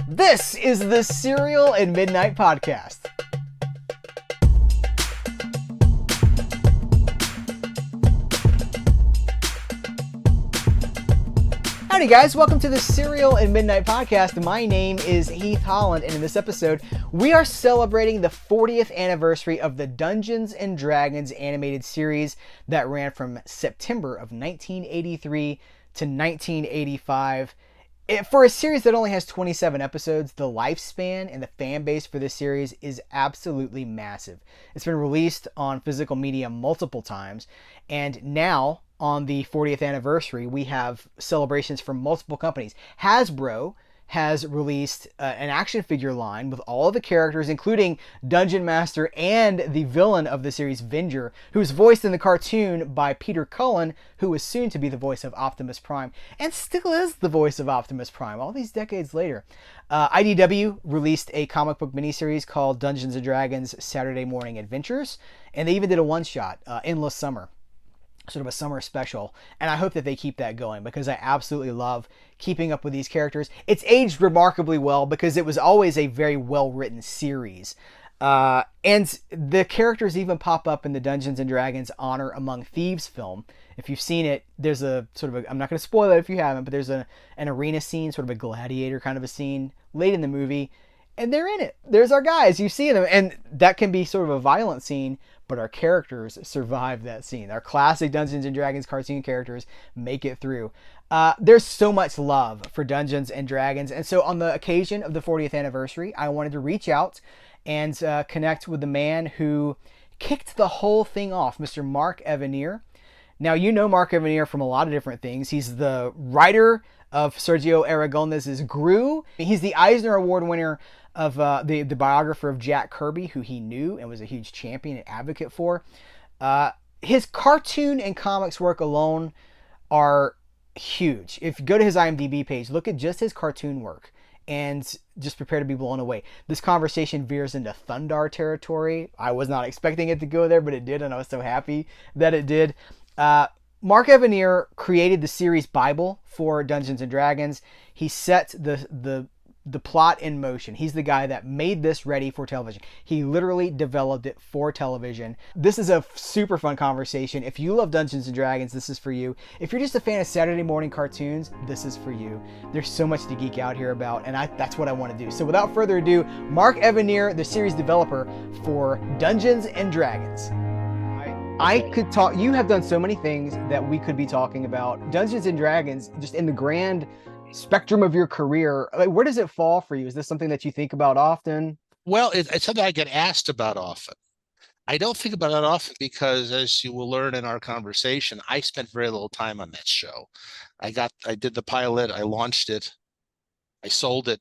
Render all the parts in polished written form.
This is the Cereal and Midnight podcast. Howdy guys, welcome to the Cereal and Midnight podcast. My name is Heath Holland, and in this episode, we are celebrating the 40th anniversary of the Dungeons and Dragons animated series that ran from September of 1983 to 1985. For a series that only has 27 episodes, the lifespan and the fan base for this series is absolutely massive. It's been released on physical media multiple times, and now on the 40th anniversary, we have celebrations from multiple companies. Hasbro has released an action figure line with all of the characters, including Dungeon Master and the villain of the series, Venger, who's voiced in the cartoon by Peter Cullen, who is soon to be the voice of Optimus Prime, and still is the voice of Optimus Prime all these decades later. IDW released a comic book miniseries called Dungeons & Dragons Saturday Morning Adventures, and they even did a one-shot, Endless Summer, sort of a summer special, and I hope that they keep that going because I absolutely love keeping up with these characters. It's aged remarkably well because it was always a very well-written series. And the characters even pop up in the Dungeons & Dragons Honor Among Thieves film. If you've seen it, there's a sort of I'm not going to spoil it if you haven't, but there's an arena scene, sort of a gladiator kind of a scene late in the movie, and they're in it. There's our guys. You see them, and that can be sort of a violent scene, but our characters survive that scene. Our classic Dungeons & Dragons cartoon characters make it through. There's so much love for Dungeons & Dragons, and so on the occasion of the 40th anniversary, I wanted to reach out and connect with the man who kicked the whole thing off, Mr. Mark Evanier. Now, you know Mark Evanier from a lot of different things. He's the writer of Sergio Aragonés's Gru. He's the Eisner Award winner of the biographer of Jack Kirby, who he knew and was a huge champion and advocate for. His cartoon and comics work alone are huge. If you go to his IMDb page, look at just his cartoon work and just prepare to be blown away. This conversation veers into Thundar territory. I was not expecting it to go there, but it did, and I was so happy that it did. Mark Evanier created the series Bible for Dungeons & Dragons. He set the plot in motion. He's the guy that made this ready for television. He literally developed it for television. This is a super fun conversation. If you love Dungeons & Dragons, this is for you. If you're just a fan of Saturday morning cartoons, this is for you. There's so much to geek out here about, and that's what I want to do. So without further ado, Mark Evanier, the series developer for Dungeons & Dragons. I could talk. You have done so many things that we could be talking about. Dungeons & Dragons, just in the grand spectrum of your career, like, where does it fall for you? Is this something that you think about often? Well, it's something I get asked about often. I don't think about it often because, as you will learn in our conversation, I spent very little time on that show. I did the pilot, I launched it, I sold it.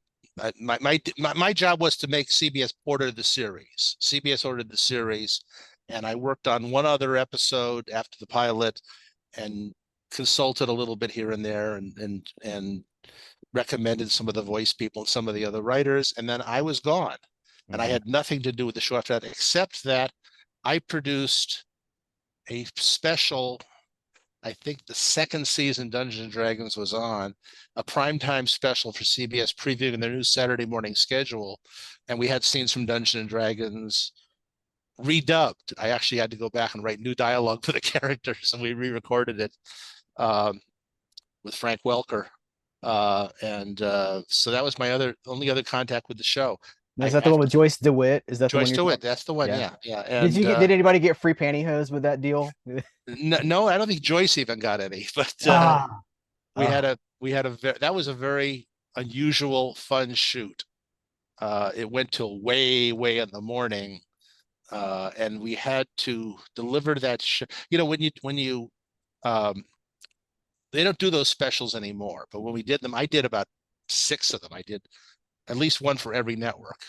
My job was to make CBS order the series. CBS ordered the series, and I worked on one other episode after the pilot, and consulted a little bit here and there, and recommended some of the voice people and some of the other writers, and then I was gone. And I had nothing to do with the show after that, except that I produced a special, I think the second season Dungeons & Dragons was on, a primetime special for CBS previewing their new Saturday morning schedule. And we had scenes from Dungeons & Dragons redubbed. I actually had to go back and write new dialogue for the characters, and we re-recorded it with Frank Welker. So that was my only other contact with the show. Is that the one with Joyce DeWitt? Is that Joyce the one? DeWitt? That's the one. Yeah. And, did anybody get free pantyhose with that deal? No, I don't think Joyce even got any. But that was a very unusual, fun shoot. It went till way in the morning, and we had to deliver that show. You know, when you they don't do those specials anymore, but when we did them, I did about 6 of them. I did at least one for every network.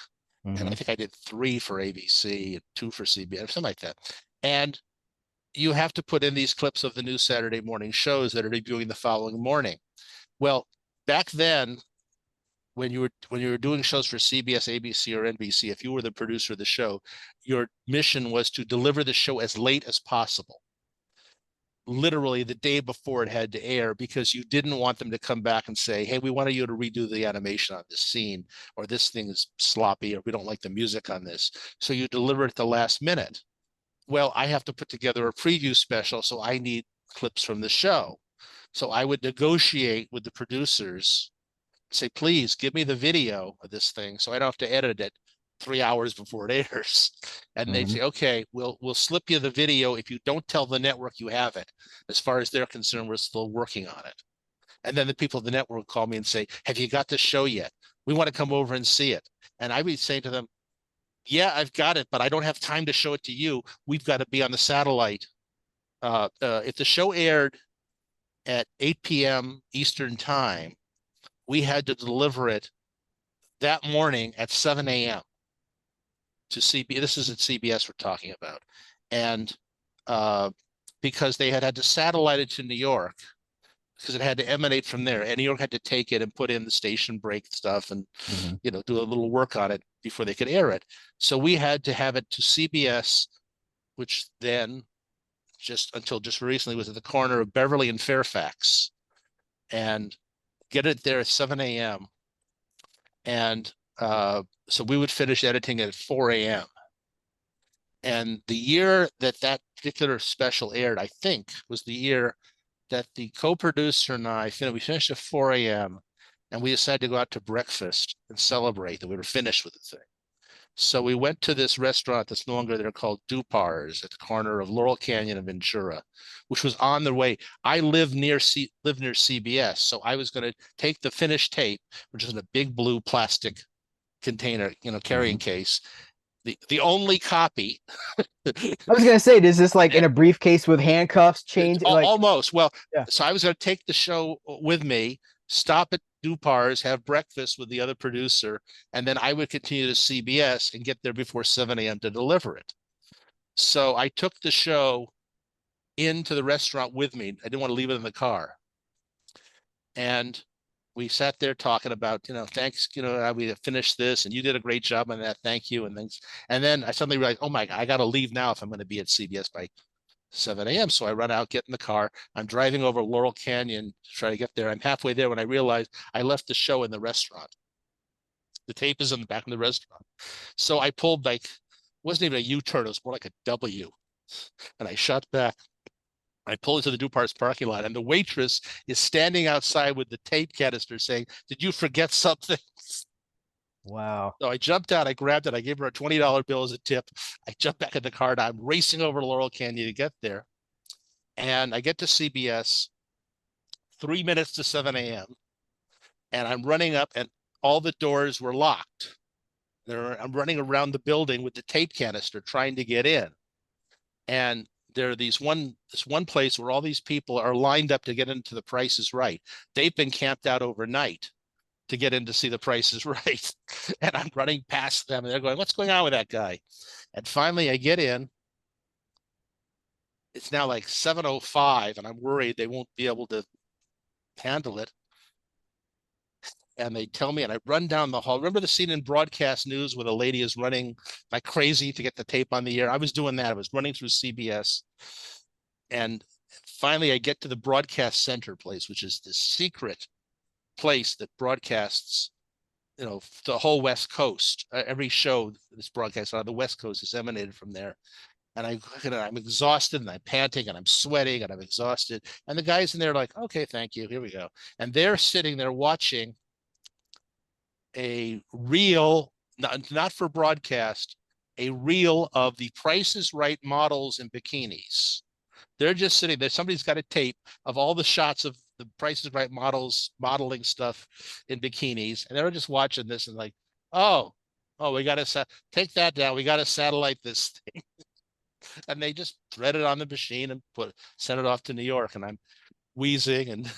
Mm-hmm. And I think I did 3 for ABC and 2 for CBS, something like that. And you have to put in these clips of the new Saturday morning shows that are debuting the following morning. Well, back then, when you were doing shows for CBS, ABC, or NBC, if you were the producer of the show, your mission was to deliver the show as late as possible. literally the day before it had to air, because you didn't want them to come back and say, hey, we wanted you to redo the animation on this scene, or this thing is sloppy, or we don't like the music on this. So you deliver it at the last minute. Well, I have to put together a preview special, so I need clips from the show. So I would negotiate with the producers, say, please give me the video of this thing so I don't have to edit it 3 hours before it airs. And they'd Mhm. say, okay, we'll slip you the video if you don't tell the network you have it. As far as they're concerned, we're still working on it. And then the people at the network would call me and say, have you got the show yet? We want to come over and see it. And I would say to them, yeah, I've got it, but I don't have time to show it to you. We've got to be on the satellite. If the show aired at 8 p.m. Eastern time, we had to deliver it that morning at 7 a.m. to CBS. This is at CBS we're talking about. And uh, because they had to satellite it to New York, because it had to emanate from there. And New York had to take it and put in the station break stuff and, Mhm. do a little work on it before they could air it. So we had to have it to CBS, which then just recently was at the corner of Beverly and Fairfax, and get it there at 7 a.m. And so we would finish editing at 4 a.m. And the year that that particular special aired, I think, was the year that the co-producer and we finished at 4 a.m. and we decided to go out to breakfast and celebrate that we were finished with the thing. So we went to this restaurant that's no longer there called Dupar's at the corner of Laurel Canyon and Ventura, which was on the way. I live near CBS, so I was going to take the finished tape, which is in a big blue plastic container, carrying Mhm. case. The only copy. I was gonna say, is this like in a briefcase with handcuffs, chained? Like, Almost. Well, yeah. so I was going to take the show with me, stop at Dupar's, have breakfast with the other producer, and then I would continue to CBS and get there before 7 a.m. to deliver it. So I took the show into the restaurant with me. I didn't want to leave it in the car. And we sat there talking about, thanks, we finished this and you did a great job on that. Thank you. And things. And then I suddenly realized, oh my, I got to leave now if I'm going to be at CBS by 7 a.m. So I run out, get in the car. I'm driving over Laurel Canyon to try to get there. I'm halfway there when I realized I left the show in the restaurant. The tape is in the back of the restaurant. So I pulled wasn't even a U-turn, it was more like a W. And I shot back. I pull into the Dupar's parking lot, and the waitress is standing outside with the tape canister saying, did you forget something? Wow. So I jumped out, I grabbed it, I gave her a $20 bill as a tip. I jumped back in the car, and I'm racing over to Laurel Canyon to get there. And I get to CBS 3 minutes to 7 a.m. And I'm running up, and all the doors were locked. I'm running around the building with the tape canister trying to get in. And there are this one place where all these people are lined up to get into The Price is Right. They've been camped out overnight to get in to see The Price is Right. And I'm running past them and they're going, what's going on with that guy? And finally I get in. It's now like 7:05 and I'm worried they won't be able to handle it. And they tell me, and I run down the hall. Remember the scene in broadcast news where the lady is running like crazy to get the tape on the air? I was doing that. I was running through CBS. And finally, I get to the broadcast center place, which is this secret place that broadcasts, the whole West Coast. Every show that's broadcast on the West Coast is emanated from there. And I'm exhausted and I'm panting and I'm sweating and I'm exhausted. And the guys in there are like, okay, thank you. Here we go. And they're sitting there watching a reel, not for broadcast, a reel of the Price is Right models in bikinis. They're just sitting there. Somebody's got a tape of all the shots of the Price is Right models modeling stuff in bikinis, and they're just watching this and like, oh, we got to take that down. We got to satellite this thing, and they just thread it on the machine and send it off to New York. And I'm wheezing and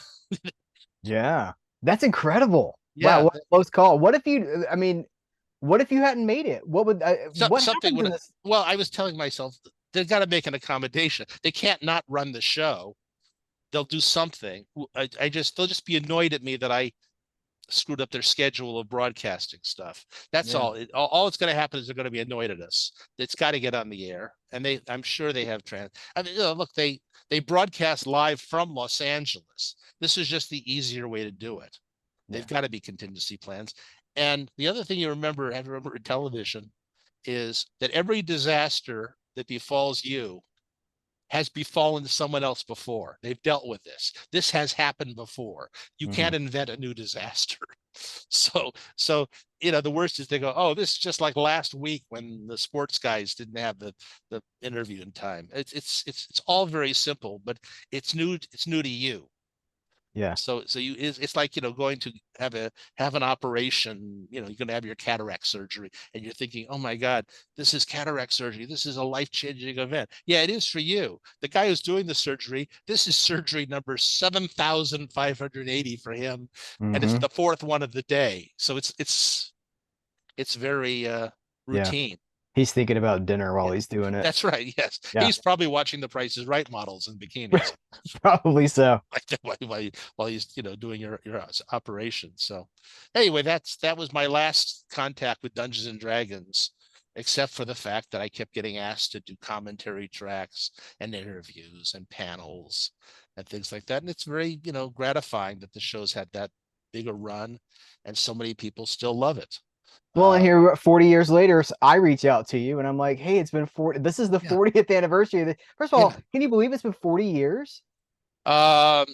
Yeah. That's incredible. Wow, yeah, what a close call. What if I mean, what if you hadn't made it? What something happens in would. this? Well, I was telling myself they've got to make an accommodation. They can't not run the show. They'll do something. They'll just be annoyed at me that I screwed up their schedule of broadcasting stuff. That's Yeah. all. All it's going to happen is they're going to be annoyed at us. It's got to get on the air, and I'm sure they have trans. I mean, look, they broadcast live from Los Angeles. This is just the easier way to do it. They've Yeah. got to be contingency plans. And the other thing you have to remember in television is that every disaster that befalls you has befallen someone else before. They've dealt with this. This has happened before. You Hmm. can't invent a new disaster. So the worst is they go, oh, this is just like last week when the sports guys didn't have the interview in time. It's all very simple, but it's new. It's new to you. Yeah. So it's like going to have an operation. You're going to have your cataract surgery, and you're thinking, oh my God, this is cataract surgery. This is a life-changing event. Yeah, it is for you. The guy who's doing the surgery, this is surgery number 7,580 for him, and it's Hmm. the fourth one of the day. So it's very Yeah. routine. He's thinking about dinner while Yeah, he's doing it. that's right. Yes, Yeah. he's probably watching The Price is Right models in bikinis. Probably so. Like that while he's doing your operation. So anyway, that was my last contact with Dungeons and Dragons, except for the fact that I kept getting asked to do commentary tracks and interviews and panels and things like that. And it's very gratifying that the show's had that big a run, and so many people still love it. Well, and Uh, here 40 years later, I reach out to you and I'm like, hey, it's been 40. This is the yeah, 40th anniversary of the. First of all, yeah. can you believe it's been 40 years? Um,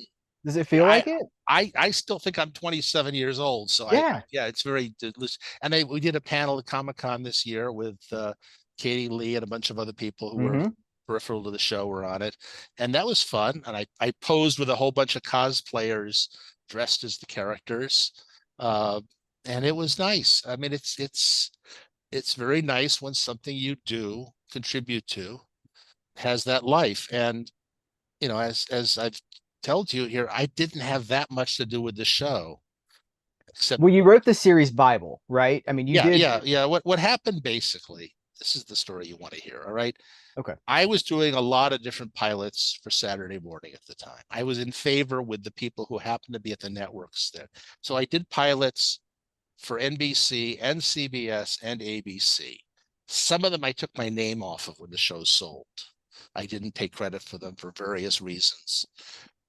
Does it feel I like it? I still think I'm 27 years old, so Yeah. yeah, it's very delicious. And we did a panel at Comic-Con this year with Katie Lee and a bunch of other people who were Hmm. peripheral to the show were on it, and that was fun. And I posed with a whole bunch of cosplayers dressed as the characters, uh, and it was nice. I mean, it's very nice when something you do contribute to has that life. And as I've told you here, I didn't have that much to do with the show, except Well, you wrote the series Bible, right? I mean, you yeah, did. yeah. What happened basically? This is the story you want to hear. All right. Okay. I was doing a lot of different pilots for Saturday morning at the time. I was in favor with the people who happened to be at the networks then. So I did pilots for NBC and CBS and ABC. Some of them I took my name off of when the show sold. I didn't take credit for them for various reasons,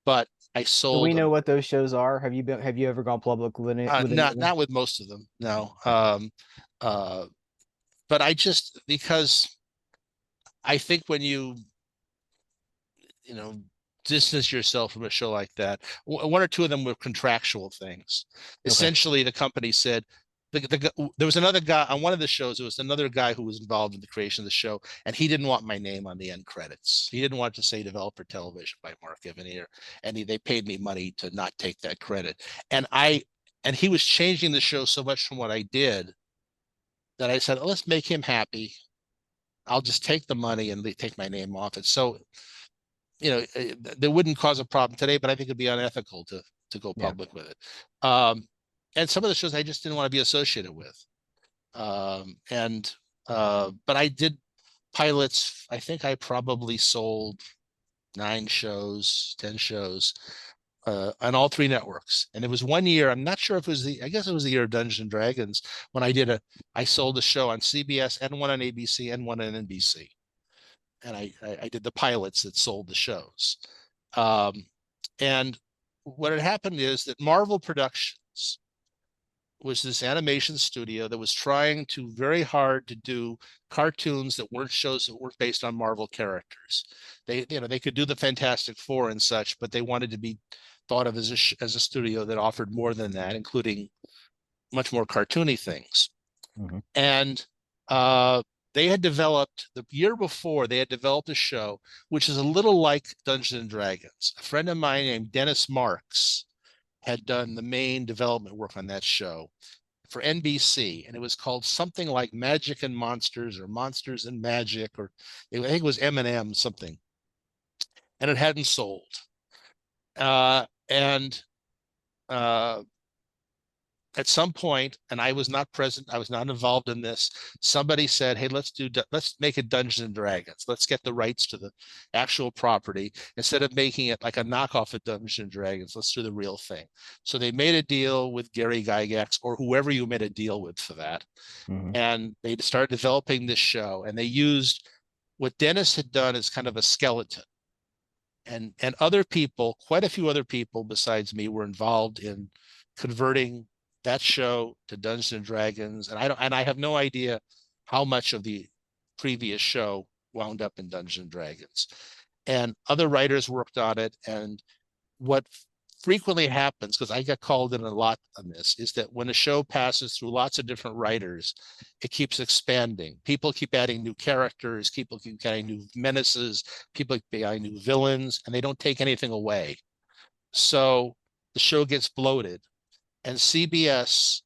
but I Do sold we know them. what those shows are? Have you ever gone public with with any of Not them? not with most of them, no. Okay. Uh, but I just because I think when you know distance yourself from a show like that, one or two of them were contractual things. Okay. Essentially, the company said there was another guy on one of the shows. There was another guy who was involved in the creation of the show, and he didn't want my name on the end credits. He didn't want to say "Developer Television" by Mark Evanier, and they paid me money to not take that credit. And he was changing the show so much from what I did that I said, let's make him happy. I'll just take the money and take my name off it. So, they wouldn't cause a problem today, but I think it'd be unethical to go Yeah. public with it. Um, and some of the shows I just didn't want to be associated with. And but I did pilots. I think I probably sold 9 shows, 10 shows, on all 3 networks. And it was one year. I'm not sure if it was I guess it was the year of Dungeons and Dragons when I sold a show on CBS and one on ABC and one on NBC. And I did the pilots that sold the shows. Um, and what had happened is that Marvel Productions was this animation studio that was trying to very hard to do cartoons that weren't shows that weren't based on Marvel characters. They could do the Fantastic Four and such, but they wanted to be thought of as a studio that offered more than that, including much more cartoony things. Hmm. And uh, they had developed the year before they had developed a show which is a little like Dungeons and Dragons. A friend of mine named Dennis Marks had done the main development work on that show for NBC, and it was called something like Magic and Monsters or Monsters and Magic, or I think it was M&M something, and it hadn't sold. And uh, at some point, and I was not present, I was not involved in this. Somebody said, "Hey, let's make it Dungeons and Dragons. Let's get the rights to the actual property instead of making it like a knockoff of Dungeons and Dragons. Let's do the real thing." So they made a deal with Gary Gygax or whoever you made a deal with for that, Hmm. and they started developing this show. And they used what Dennis had done as kind of a skeleton, and other people, quite a few other people besides me, were involved in converting that show to Dungeons and Dragons. And I have no idea how much of the previous show wound up in Dungeons and Dragons. And other writers worked on it. And what frequently happens, because I get called in a lot on this, is that when a show passes through lots of different writers, it keeps expanding. People keep adding new characters, people keep adding new menaces, people keep adding new villains, and they don't take anything away. So the show gets bloated. And CBS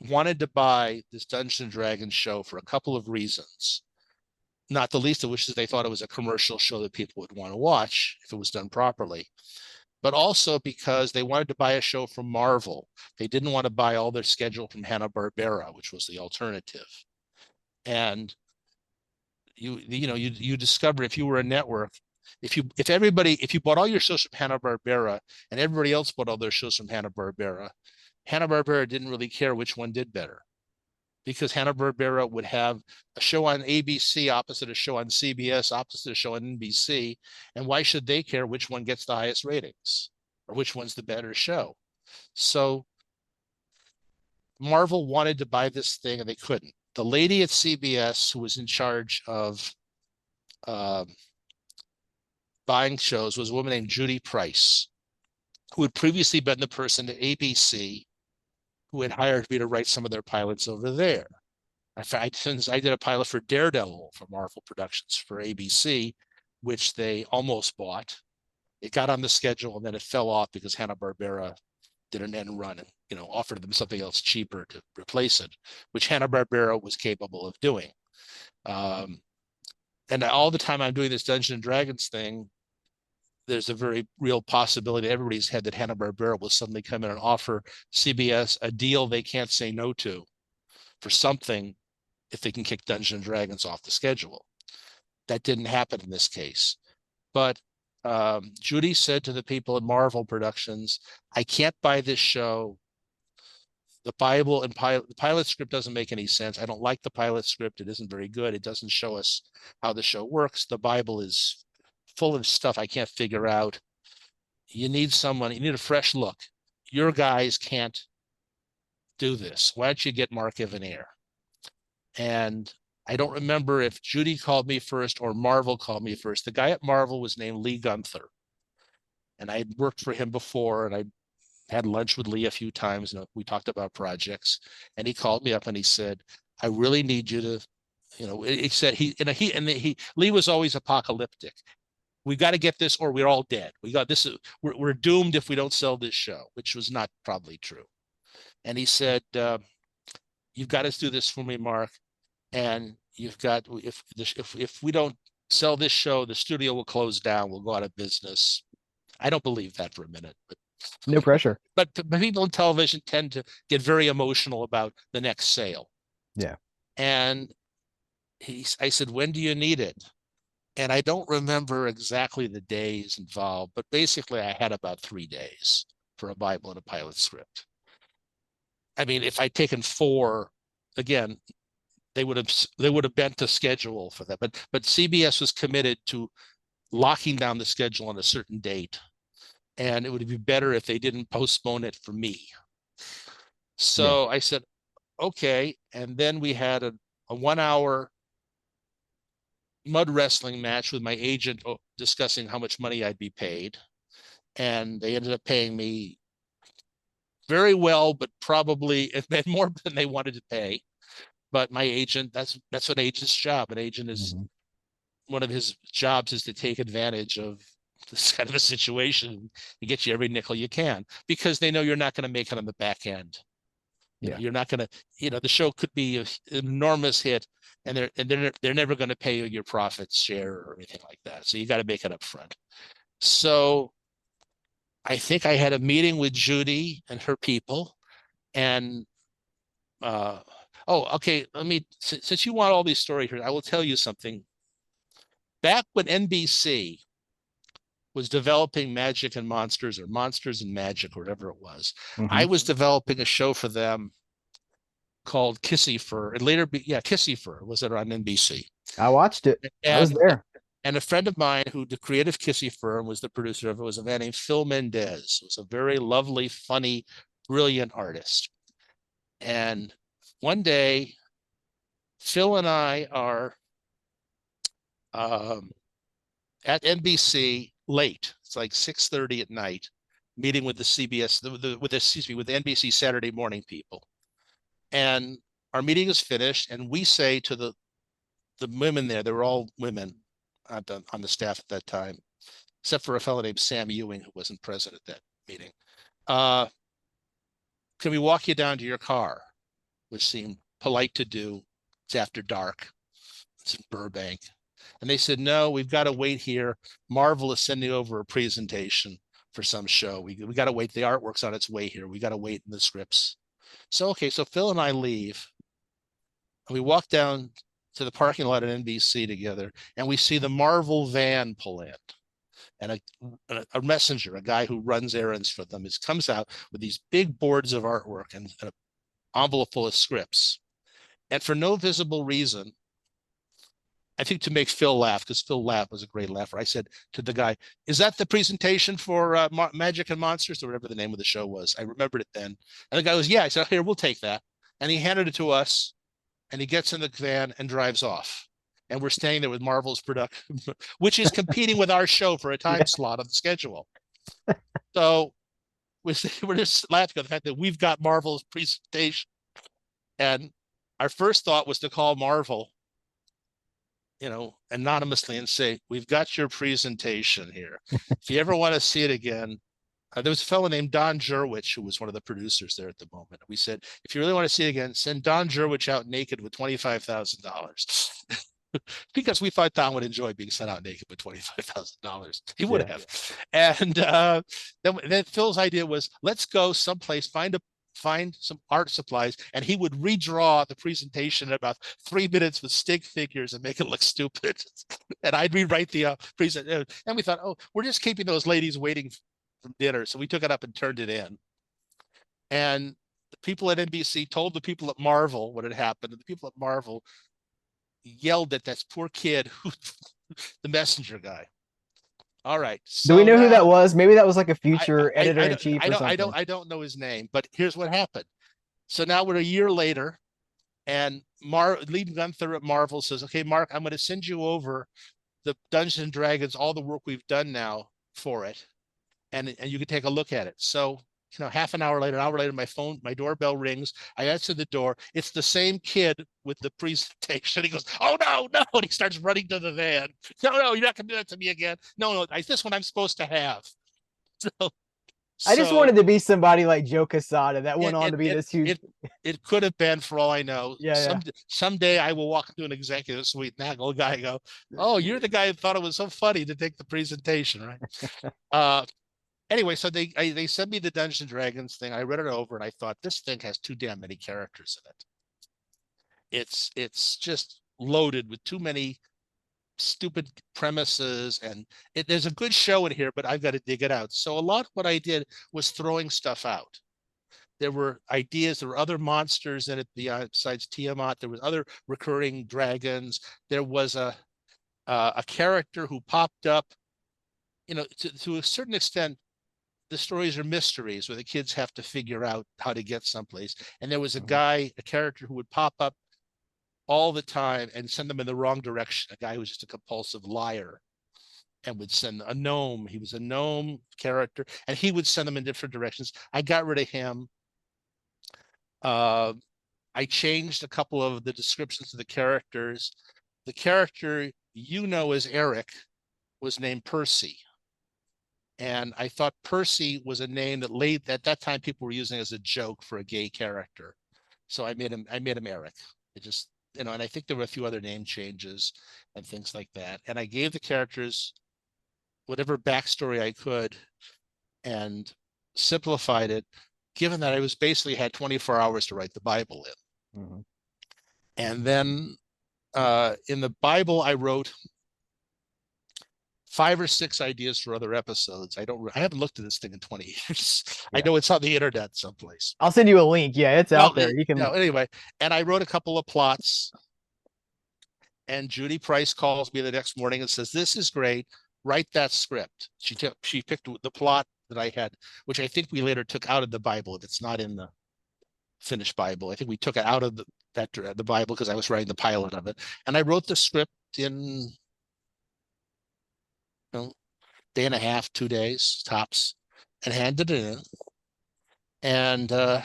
wanted to buy this Dungeons and Dragons show for a couple of reasons. Not the least of which is they thought it was a commercial show that people would want to watch if it was done properly, but also because they wanted to buy a show from Marvel. They didn't want to buy all their schedule from Hanna-Barbera, which was the alternative. And you discover, if you were a network, if you bought all your shows from Hanna-Barbera and everybody else bought all their shows from Hanna-Barbera, Hanna-Barbera didn't really care which one did better, because Hanna-Barbera would have a show on ABC opposite a show on CBS opposite a show on NBC. And why should they care which one gets the highest ratings or which one's the better show? So Marvel wanted to buy this thing and they couldn't. The lady at CBS who was in charge of uh, buying shows was a woman named Judy Price, who had previously been the person at ABC who had hired me to write some of their pilots over there. Since I did a pilot for Daredevil for Marvel Productions for ABC, which they almost bought. It got on the schedule and then it fell off because Hanna-Barbera did an end run and offered them something else cheaper to replace it, which Hanna-Barbera was capable of doing. Um, and all the time I'm doing this Dungeons and Dragons thing, there's a very real possibility in everybody's head that Hanna-Barbera will suddenly come in and offer CBS a deal they can't say no to for something if they can kick Dungeons and Dragons off the schedule. That didn't happen in this case. But Judy said to the people at Marvel Productions, "I can't buy this show. The Bible and the pilot script doesn't make any sense. I don't like the pilot script. It isn't very good. It doesn't show us how the show works. The Bible is full of stuff I can't figure out. You need a fresh look. Your guys can't do this. Why don't you get Mark Evanier?" And I don't remember if Judy called me first or Marvel called me first. The guy at Marvel was named Lee Gunther, and I had worked for him before, and I had lunch with Lee a few times, and we talked about projects. And he called me up and he said, "I really need you to," he said Lee was always apocalyptic. "We got to get this, or we're all dead. We got this. We're doomed if we don't sell this show," which was not probably true. And he said, "You've got to do this for me, Mark. And you've got, if we don't sell this show, the studio will close down. We'll go out of business." I don't believe that for a minute, No pressure. but people in television tend to get very emotional about the next sale. Yeah. And I said, "When do you need it?" And I don't remember exactly the days involved, but basically I had about 3 days for a Bible and a pilot script. I mean, if I'd taken 4, again, they would have bent the schedule for that. But CBS was committed to locking down the schedule on a certain date, and it would be better if they didn't postpone it for me. Yeah. So I said, okay. And then we had a 1 hour mud wrestling match with my agent discussing how much money I'd be paid. And they ended up paying me very well, but probably it meant more than they wanted to pay. But my agent, that's an agent's job. An agent is, Hmm. one of his jobs is to take advantage of this kind of a situation and get you every nickel you can, because they know you're not going to make it on the back end. Yeah. You're not going to, the show could be an enormous hit, and they're never going to pay you your profits share or anything like that. So you got to make it up front. So I think I had a meeting with Judy and her people, And oh, okay. Since you want all these stories here, I will tell you something. Back when NBC was developing Magic and Monsters, or Monsters and Magic, or whatever it was, Hmm. I was developing a show for them called Kissy Fur. And later, yeah, Kissy Fur was it on NBC. I watched it. I was And there. and a friend of mine who the creative Kissy Fur and was the producer of it was a man named Phil Mendez. He was a very lovely, funny, brilliant artist. And one day, Phil and I are um, at NBC late. It's like 6:30 at night, meeting with the CBS, with the NBC Saturday morning people. And our meeting is finished, and we say to the women there, they were all women on the staff at that time, except for a fellow named Sam Ewing who wasn't present at that meeting. Uh, can we walk you down to your car? Which seemed polite to do. It's after dark. It's in Burbank. And they said, no, we've got to wait here. Marvel is sending over a presentation for some show. We got to wait. The artwork's on its way here. We got to wait in the scripts. So, okay, so Phil and I leave. And we walk down to the parking lot at NBC together, and we see the Marvel van pull in. And a messenger, a guy who runs errands for them, comes out with these big boards of artwork and an envelope full of scripts. And for no visible reason, I think to make Phil laugh, because Phil was a great laugher. I said to the guy, "Is that the presentation for Magic and Monsters, or whatever the name of the show was?" I remembered it then. And the guy goes, "Yeah." I said, "Here, we'll take that." And he handed it to us, and he gets in the van and drives off. And we're staying there with Marvel's production, which is competing with our show for a time Yeah. slot on the schedule. So we're just laughing at the fact that we've got Marvel's presentation. And our first thought was to call Marvel, anonymously and say, "We've got your presentation here. If you ever want to see it again," there was a fellow named Don Jurwich who was one of the producers there at the moment. We said, "If you really want to see it again, send Don Jurwich out naked with $25,000." Because we thought Don would enjoy being sent out naked with $25,000. He would Yeah. have. And then Phil's idea was, let's go someplace, find some art supplies, and he would redraw the presentation in about 3 minutes with stick figures and make it look stupid. And I'd rewrite the presentation. And we thought, oh, we're just keeping those ladies waiting from dinner. So we took it up and turned it in. And the people at NBC told the people at Marvel what had happened. And the people at Marvel yelled at that poor kid, who the messenger guy. All right. Do we So know who that now was? Maybe that was like a I future I editor I in don't chief I or don't I don't something. I don't know his name, but here's what happened. So now we're a year later, and Lead Gunther at Marvel says, "Okay, Mark, I'm going to send you over the Dungeons and Dragons, all the work we've done now for it, and you can take a look at it." So half an hour later, my doorbell rings. I answer the door. It's the same kid with the presentation. He goes, "Oh no, no!" And he starts running to the van. "No, no, you're not going to do that to me again. No, no, this one I'm supposed to have." So, I just so wanted to be somebody like Joe Quesada that went it on it to be it this huge. it it could have been, for all I know. Yeah, Someday I will walk into an executive suite and that old guy go, "Oh, you're the guy who thought it was so funny to take the presentation, right?" Uh, anyway, so they sent me the Dungeons and Dragons thing. I read it over and I thought, this thing has too damn many characters in it. It's just loaded with too many stupid premises, and there's a good show in here, but I've got to dig it out. So a lot of what I did was throwing stuff out. There were ideas, there were other monsters in it besides Tiamat. There was other recurring dragons. There was a character who popped up. To a certain extent, the stories are mysteries where the kids have to figure out how to get someplace. And there was yeah. a character who would pop up all the time and send them in the wrong direction. A guy who was just a compulsive liar and would send a gnome. He was a gnome character, and he would send them in different directions. I got rid of him. Uh, I changed a couple of the descriptions of the characters. The character as Eric was named Percy. And I thought Percy was a name that at that time people were using as a joke for a gay character. So I made him Eric. It just, and I think there were a few other name changes and things like that. And I gave the characters whatever backstory I could and simplified it. given that I was basically had 24 hours to write the Bible in. Mhm. And then in the Bible, I wrote 5 or 6 ideas for other episodes. I haven't looked at this thing in 20 years. I Yeah. know it's on the internet someplace. I'll send you a link. Yeah, it's No, out there. You no, can. anyway, and I wrote a couple of plots, and Judy Price calls me the next morning and says, "This is great. Write that script." She picked the plot that I had, which I think we later took out of the Bible. If it's not in the finished Bible, I think we took it out of the Bible because I was writing the pilot of it, and I wrote the script in, you know, day and a half, 2 days tops, and handed it in. And I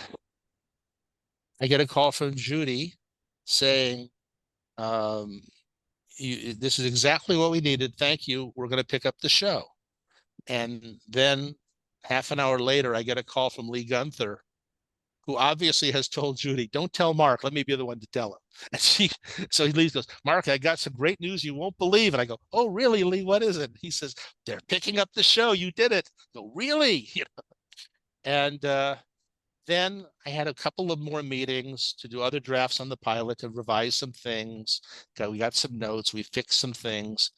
get a call from Judy saying, um, "This is exactly what we needed. Thank you. We're going to pick up the show." And then half an hour later, I get a call from Lee Gunther, who obviously has told Judy, "Don't tell Mark. Let me be the one to tell him." And so Lee goes, "Mark, I got some great news you won't believe." And I go, "Oh, really, Lee? What is it?" He says, "They're picking up the show. You did it." I go, "Really?" And then I had a couple of more meetings to do other drafts on the pilot, to revise some things. We got some notes. We fixed some things.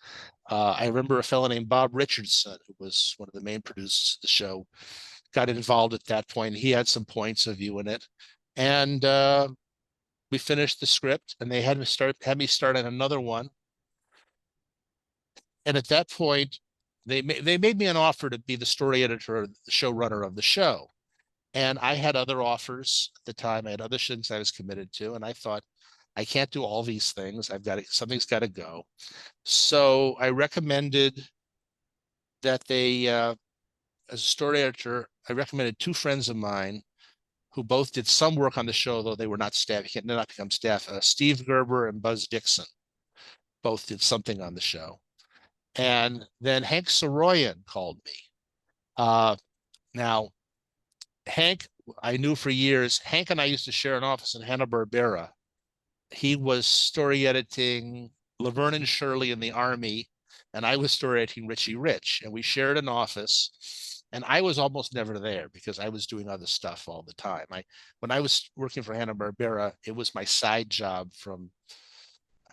I remember a fellow named Bob Richardson, who was one of the main producers of the show, got involved at that point. He had some points of view in it. And we finished the script, and they had me start on another one. And at that point, they made me an offer to be the story editor, or the showrunner of the show. And I had other offers at the time. I had other things I was committed to, and I thought, I can't do all these things. Something's got to go. So I recommended that as a story editor, I recommended 2 friends of mine who both did some work on the show, though they were not staff. Did not become staff. Steve Gerber and Buzz Dixon both did something on the show. And then Hank Soroyan called me. Now, Hank, I knew for years. Hank and I used to share an office in Hanna-Barbera. He was story editing Laverne and Shirley in the Army, and I was story editing Richie Rich, and we shared an office. And I was almost never there because I was doing other stuff all the time. When I was working for Hanna-Barbera, it was my side job from.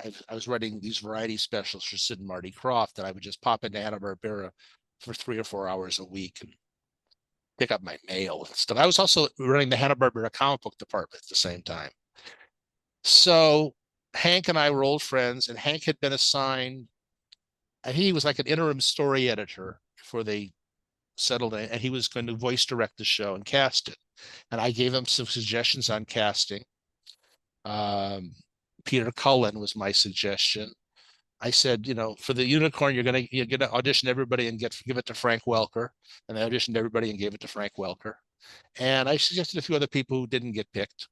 I was writing these variety specials for Sid and Marty Krofft, that I would just pop into Hanna-Barbera for 3 or 4 hours a week and pick up my mail and stuff. I was also running the Hanna-Barbera comic book department at the same time. So Hank and I were old friends, and Hank had been assigned, and he was like an interim story editor before they settled in, and he was going to voice direct the show and cast it. And I gave him some suggestions on casting. Um, Peter Cullen was my suggestion. I said, for the unicorn, you're gonna audition everybody and give it to Frank Welker. And I auditioned everybody and gave it to Frank Welker. And I suggested a few other people who didn't get picked.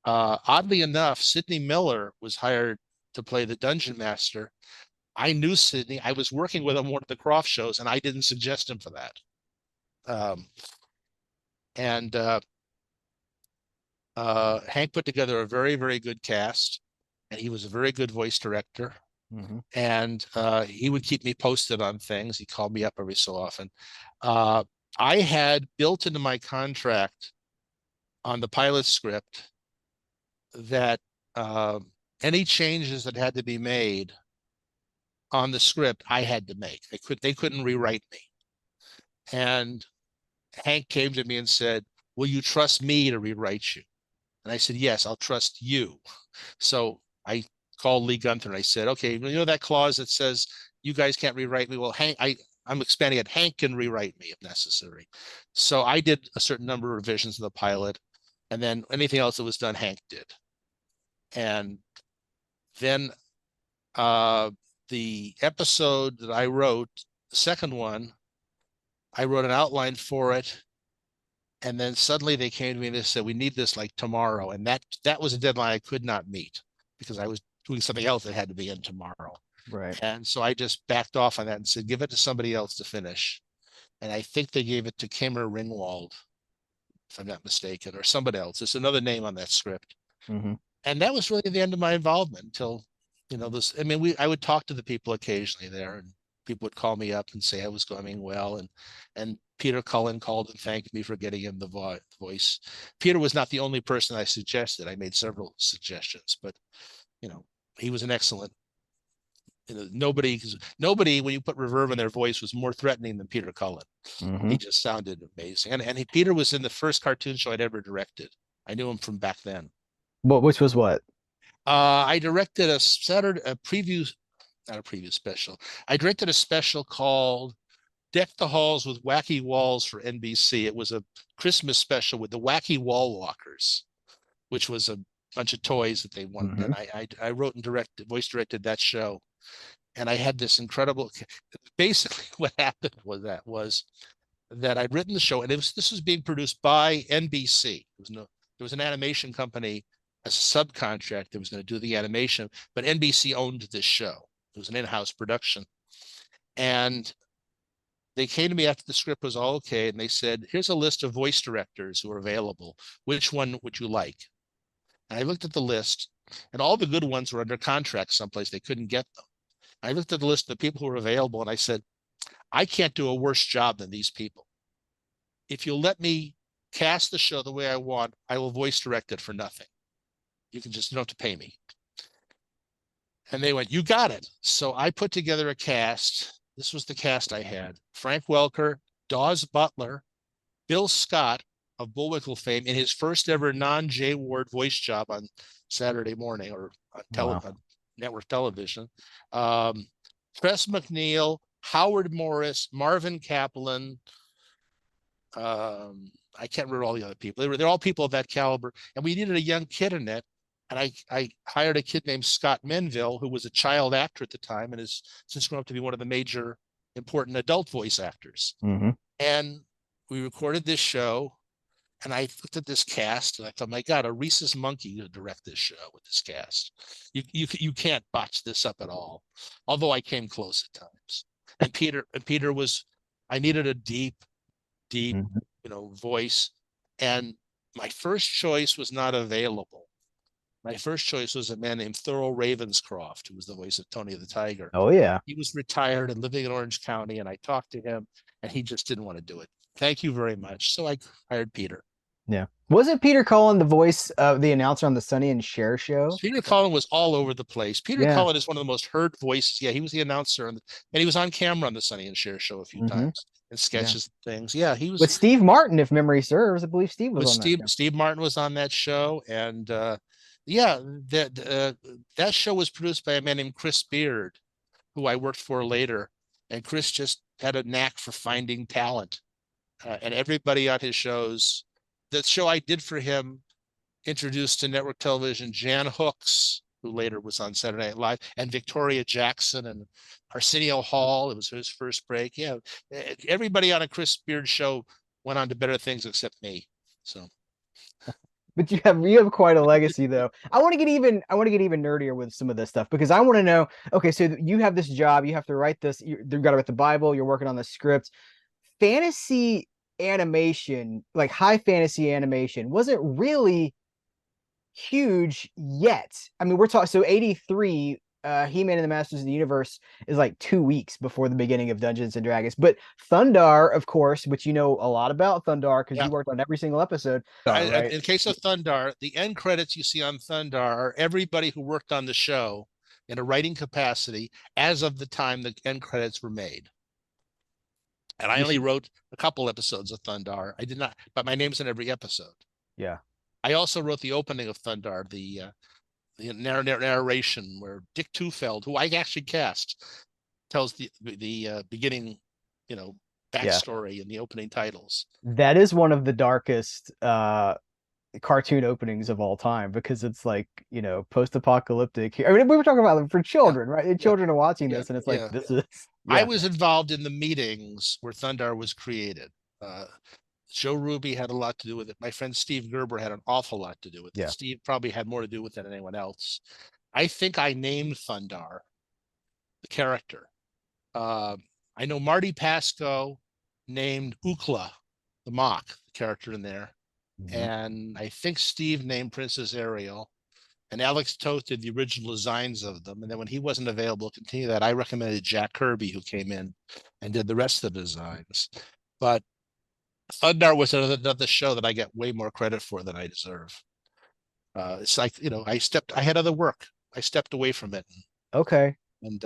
Oddly enough, Sidney Miller was hired to play the Dungeon Master. I knew Sidney. I was working with him on one of the Croft shows, and I didn't suggest him for that. And Hank put together a very, very good cast, and he was a very good voice director. Mhm. And he would keep me posted on things. He called me up every so often. I had built into my contract on the pilot script that any changes that had to be made on the script, I had to make. They couldn't rewrite me. And Hank came to me and said, "Will you trust me to rewrite you?" And I said, "Yes, I'll trust you." So I called Lee Gunther and I said, "Okay, that clause that says you guys can't rewrite me? Well, Hank, I'm expanding it. Hank can rewrite me if necessary." So I did a certain number of revisions of the pilot, and then anything else that was done, Hank did. And then the episode that I wrote, the second one, I wrote an outline for it, and then suddenly they came to me and they said, "We need this like tomorrow," and that was a deadline I could not meet because I was doing something else that had to be in tomorrow. Right. And so I just backed off on that and said, "Give it to somebody else to finish." And I think they gave it to Kimmer Ringwald, if I'm not mistaken, or somebody else. There's another name on that script. Mhm. And that was really the end of my involvement until, this. I mean, I would talk to the people occasionally there, and people would call me up and say I was going well, and Peter Cullen called and thanked me for getting him the voice. Peter was not the only person I suggested. I made several suggestions, but you know, he was an excellent. You know, nobody when you put reverb in their voice was more threatening than Peter Cullen. Mm-hmm. He just sounded amazing, and Peter was in the first cartoon show I'd ever directed. I knew him from back then. Which was what? I directed a preview, not a preview special. I directed a special called Deck the Halls with Wacky Walls for NBC. It was a Christmas special with the Wacky Wall Walkers, which was a bunch of toys that they wanted. Mm-hmm. And I wrote and voice directed that show. And I had this incredible. Basically, what happened was that I'd written the show, and this was being produced by NBC. There was an animation company as a subcontract that was going to do the animation, but NBC owned this show. It was an in-house production, and they came to me after the script was all okay, and they said, "Here's a list of voice directors who are available. Which one would you like?" And I looked at the list, and all the good ones were under contract someplace. They couldn't get them. I looked at the list of the people who were available, and I said, "I can't do a worse job than these people. If you'll let me cast the show the way I want, I will voice direct it for nothing. You can just, you don't have to pay me." And they went, "You got it." So I put together a cast. This was the cast I had: Frank Welker, Dawes Butler, Bill Scott of Bullwinkle fame in his first ever non-Jay Ward voice job on Saturday morning or Wow. on network television. Um, Tress MacNeille, Howard Morris, Marvin Kaplan, I can't remember all the other people. They're all people of that caliber, and we needed a young kid in it. And I hired a kid named Scott Menville, who was a child actor at the time and has since grown up to be one of the major important adult voice actors. Mm-hmm. And we recorded this show, and I looked at this cast and I thought, my God, a rhesus monkey to direct this show with this cast. You can't botch this up at all. Although I came close at times. And Peter was, I needed a deep, Mm-hmm. voice. And my first choice was not available. My first choice was a man named Thurl Ravenscroft, who was the voice of Tony the Tiger. Oh yeah. He was retired and living in Orange County, and I talked to him, and he just didn't want to do it. Thank you very much. So I hired Peter. Yeah. Wasn't Peter Cullen the voice of the announcer on the Sonny and Cher show? Peter Cullen was all over the place. Peter Yeah. Cullen is one of the most heard voices. Yeah, he was the announcer, and he was on camera on the Sonny and Cher show a few Mm-hmm. times in Yeah. sketches and things. Yeah, he With was Steve Martin, if memory serves. I believe Steve was with on that Steve. show. Steve Martin was on that show, and yeah, that show was produced by a man named Chris Beard, who I worked for later, and Chris just had a knack for finding talent, and everybody on his shows. The show I did for him introduced to network television Jan Hooks, who later was on Saturday Night Live, and Victoria Jackson and Arsenio Hall. It was his first break. Yeah, everybody on a Chris Beard show went on to better things except me. So But you have quite a legacy though. I want to get even nerdier with some of this stuff because I want to know, okay, so you have this job, you have to write this, you've got to write the Bible, you're working on the script. Fantasy animation, like high fantasy animation, wasn't really huge yet. I mean, we're talking so 83 He-Man and the Masters of the Universe is like 2 weeks before the beginning of Dungeons and Dragons. But Thundar, of course, which you know a lot about Thundar because yeah. you worked on every single episode, right? In case of Thundar, the end credits you see on Thundar are everybody who worked on the show in a writing capacity as of the time the end credits were made. And I You only should, wrote a couple episodes of Thundar. I did not, but my name's in every episode. yeah. I also wrote the opening of Thundar, the narration where Dick Tufeld, who I actually cast, tells the beginning, you know, Yeah. backstory in the opening titles. That is one of the darkest cartoon openings of all time because it's like, post-apocalyptic. I mean, we were talking about them for Yeah, children, right? yeah, Children are watching yeah, this and it's like yeah. this is I yeah. was involved in the meetings where Thundar was created. Uh, Joe Ruby had a lot to do with it. My friend Steve Gerber had an awful lot to do with it. Yeah. Steve probably had more to do with it than anyone else. I think I named Thundar, the character. Uh, I know Marty Pasco named Ukla, the mock, the character in there. Mhm. And I think Steve named Princess Ariel. And Alex Toth did the original designs of them. And then when he wasn't available to continue that, I recommended Jack Kirby, who came in and did the rest of the designs. But Thundar was another show that I get way more credit for than I deserve. It's like, I had other work. I stepped away from it. Okay. And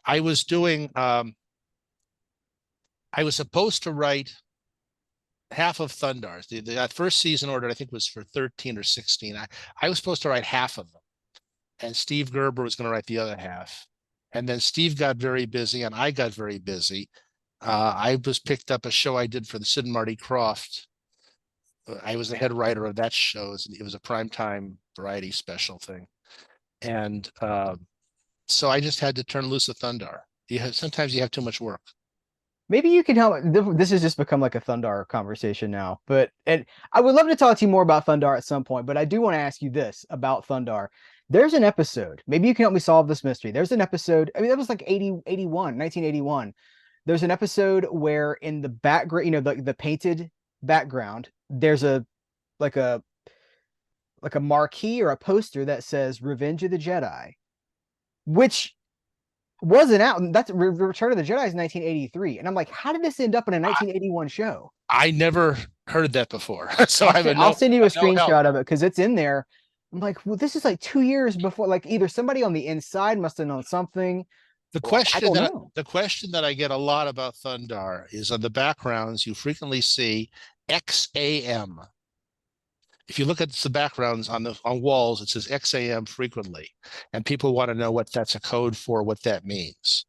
I was doing, I was supposed to write half of Thundar's. That first season order, I think, was for 13 or 16. I was supposed to write half of them, and Steve Gerber was going to write the other half. And then Steve got very busy, and I got very busy. I was picked up a show I did for the Sid and Marty Krofft. I was the head writer of that show. It was a primetime variety special thing. And so I just had to turn loose of Thundar. Sometimes you have too much work. Maybe you can help. This has just become like a Thundar conversation now, and I would love to talk to you more about Thundar at some point. But I do want to ask you this about Thundar. There's an episode. Maybe you can help me solve this mystery. There's an episode. I mean, that was like 1981. There's an episode where in the background, the painted background, there's like a like a marquee or a poster that says "Revenge of the Jedi," which wasn't out. That's Return of the Jedi is 1983, and I'm like, how did this end up in a I, 1981 show? I never heard that before, so I have I'll send you a no help. screenshot of it because it's in there. I'm like, well, this is like 2 years before. Like either somebody on the inside must have known something, The or I question don't that know. the question that I get a lot about Thundar is on the backgrounds you frequently see XAM. If you look at the backgrounds on walls, it says XAM frequently, and people want to know what that's a code for, what that means.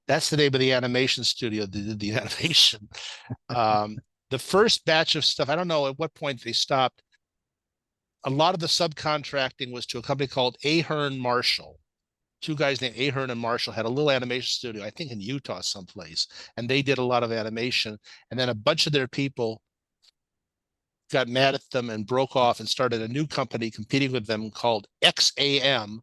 That's the name of the animation studio that did the animation. The first batch of stuff, I don't know at what point they stopped. A lot of the subcontracting was to a company called Ahern Marshall. Two guys named Ahern and Marshall had a little animation studio, I think in Utah someplace, and they did a lot of animation. And then a bunch of their people got mad at them and broke off and started a new company competing with them called XAM,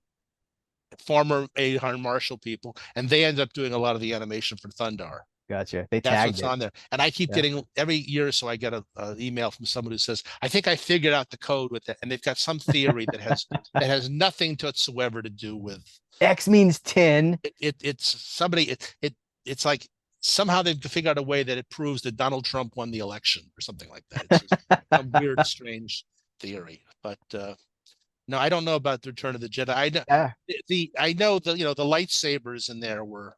former Ahern Marshall people, and they ended up doing a lot of the animation for Thundar. Gotcha. They That's tagged what's it. on there. And I keep Yeah. getting every year or so I get a email from someone who says, I think I figured out the code with it. And they've got some theory that has nothing whatsoever to do with X means 10. it's somebody it's like somehow they've figured out a way that it proves that Donald Trump won the election or something like that. It's just some weird, strange theory. But no, I don't know about the Return of the Jedi. Yeah, I know the lightsabers in there were